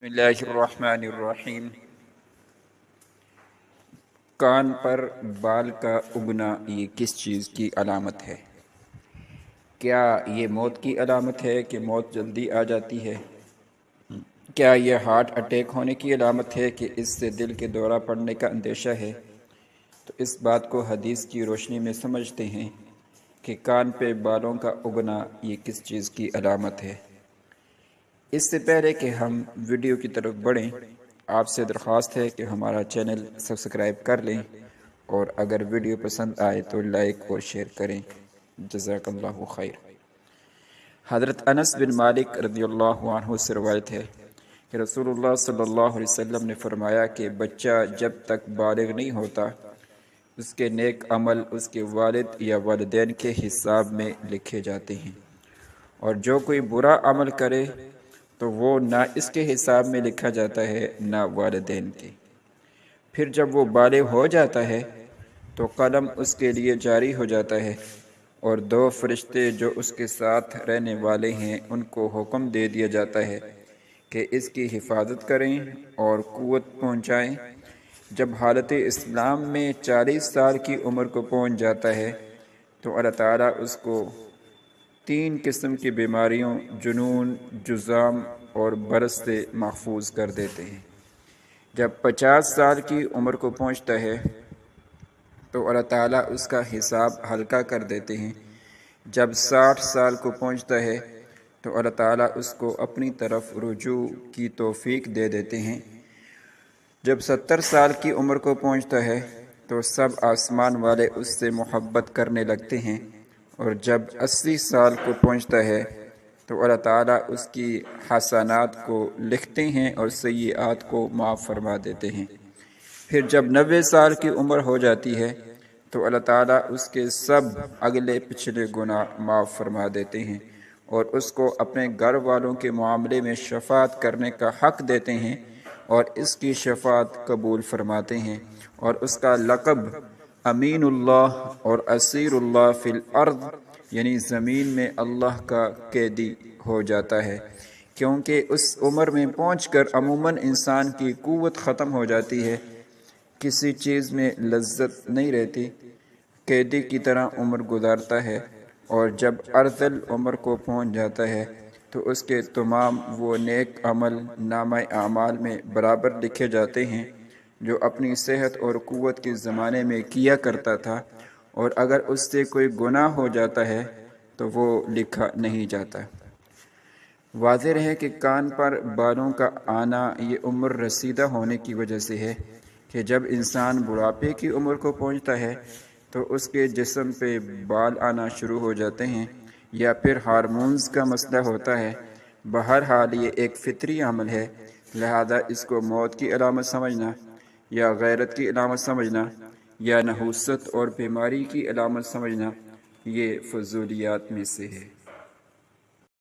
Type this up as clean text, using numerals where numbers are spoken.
بسم اللہ الرحمن الرحیم۔ کان پر بال کا اگنا یہ کس چیز کی علامت ہے؟ کیا یہ موت کی علامت ہے کہ موت جلدی آ جاتی ہے؟ کیا یہ ہارٹ اٹیک ہونے کی علامت ہے کہ اس سے دل کے دورہ پڑنے کا اندیشہ ہے؟ تو اس بات کو حدیث کی روشنی میں سمجھتے ہیں کہ کان پہ بالوں کا اگنا یہ کس چیز کی علامت ہے۔ اس سے پہلے کہ ہم ویڈیو کی طرف بڑھیں، آپ سے درخواست ہے کہ ہمارا چینل سبسکرائب کر لیں اور اگر ویڈیو پسند آئے تو لائک اور شیئر کریں۔ جزاک اللہ خیر۔ حضرت انس بن مالک رضی اللہ عنہ سے روایت ہے کہ رسول اللہ صلی اللہ علیہ وسلم نے فرمایا کہ بچہ جب تک بالغ نہیں ہوتا اس کے نیک عمل اس کے والد یا والدین کے حساب میں لکھے جاتے ہیں، اور جو کوئی برا عمل کرے تو وہ نہ اس کے حساب میں لکھا جاتا ہے نہ والدین کے۔ پھر جب وہ بالغ ہو جاتا ہے تو قلم اس کے لیے جاری ہو جاتا ہے، اور دو فرشتے جو اس کے ساتھ رہنے والے ہیں ان کو حکم دے دیا جاتا ہے کہ اس کی حفاظت کریں اور قوت پہنچائیں۔ جب حالت اسلام میں 40 سال کی عمر کو پہنچ جاتا ہے تو اللہ تعالیٰ اس کو 3 قسم کی بیماریوں جنون، جذام اور برس سے محفوظ کر دیتے ہیں۔ جب 50 سال کی عمر کو پہنچتا ہے تو اللہ تعالیٰ اس کا حساب ہلکا کر دیتے ہیں۔ جب 60 سال کو پہنچتا ہے تو اللہ تعالیٰ اس کو اپنی طرف رجوع کی توفیق دے دیتے ہیں۔ جب 70 سال کی عمر کو پہنچتا ہے تو سب آسمان والے اس سے محبت کرنے لگتے ہیں، اور جب 80 سال کو پہنچتا ہے تو اللہ تعالیٰ اس کی حسنات کو لکھتے ہیں اور سیئات کو معاف فرما دیتے ہیں۔ پھر جب 90 سال کی عمر ہو جاتی ہے تو اللہ تعالیٰ اس کے سب اگلے پچھلے گناہ معاف فرما دیتے ہیں اور اس کو اپنے گھر والوں کے معاملے میں شفاعت کرنے کا حق دیتے ہیں، اور اس کی شفاعت قبول فرماتے ہیں، اور اس کا لقب امین اللہ اور اسیر اللہ فی الارض یعنی زمین میں اللہ کا قیدی ہو جاتا ہے، کیونکہ اس عمر میں پہنچ کر عموماً انسان کی قوت ختم ہو جاتی ہے، کسی چیز میں لذت نہیں رہتی، قیدی کی طرح عمر گزارتا ہے، اور جب ارذل عمر کو پہنچ جاتا ہے تو اس کے تمام وہ نیک عمل نامہ اعمال میں برابر لکھے جاتے ہیں جو اپنی صحت اور قوت کے زمانے میں کیا کرتا تھا، اور اگر اس سے کوئی گناہ ہو جاتا ہے تو وہ لکھا نہیں جاتا۔ واضح رہے کہ کان پر بالوں کا آنا یہ عمر رسیدہ ہونے کی وجہ سے ہے کہ جب انسان بڑھاپے کی عمر کو پہنچتا ہے تو اس کے جسم پہ بال آنا شروع ہو جاتے ہیں، یا پھر ہارمونز کا مسئلہ ہوتا ہے۔ بہرحال یہ ایک فطری عمل ہے، لہذا اس کو موت کی علامت سمجھنا یا غیرت کی علامت سمجھنا یا نحوست اور بیماری کی علامت سمجھنا یہ فضولیات میں سے ہے۔